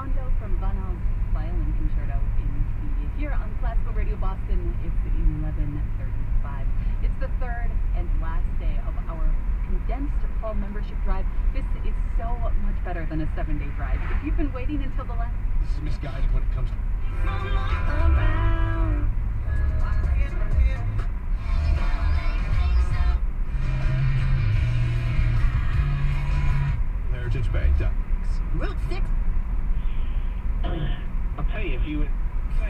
Rondo from Vanal's Violin Concerto in C here on Classical Radio Boston. It's 11:35. It's the third and last day of our condensed fall membership drive. This is so much better than a 7-day drive. If you've been waiting until the last... This is misguided when it comes to... Heritage Bank. Route 6. I'll pay if you... 6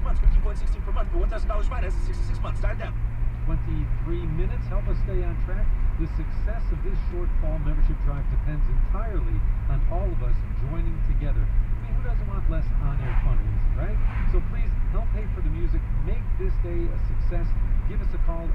months, 15.16 per month for $1,000 finance in 66 months. Time down. 23 minutes. Help us stay on track. The success of this short fall membership drive depends entirely on all of us joining together. I mean, who doesn't want less on-air fundraising, right? So please help pay for the music. Make this day a success. Give us a call,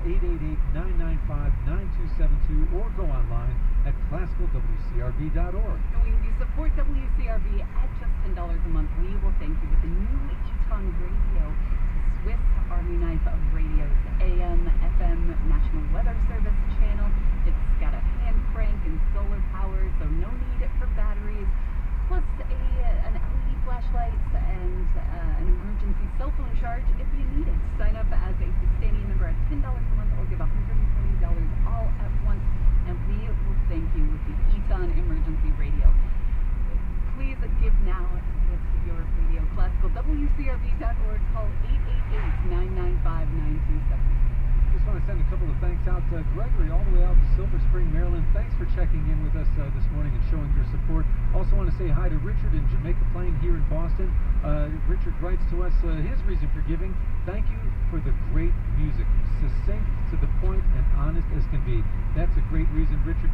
888-995-9272, or go online at classicalwcrb.org. When you support WCRB at just $10 a month, we will thank you with the new Eton Radio, the Swiss Army knife of radios, AM, FM, National Weather Service channel. It's got a hand crank and solar power, so no need for batteries, plus an LED flashlight and an emergency cell phone charge if you need it. Sign up as a sustaining member at $10 a month or give $120 all at once, and we will thank you with the Eton Emergency Radio. Please give now with your radio. Classical WCRB.org. Call 888-995-9272. Just want to send a couple of thanks out to Gregory all the way out in Silver Spring, Maryland. Thanks for checking in with us this morning and showing your support. Also want to say hi to Richard in Jamaica Plain here in Boston. Richard writes to us his reason for giving. Thank you for the great music. Succinct, to the point, and honest as can be. That's a great reason, Richard.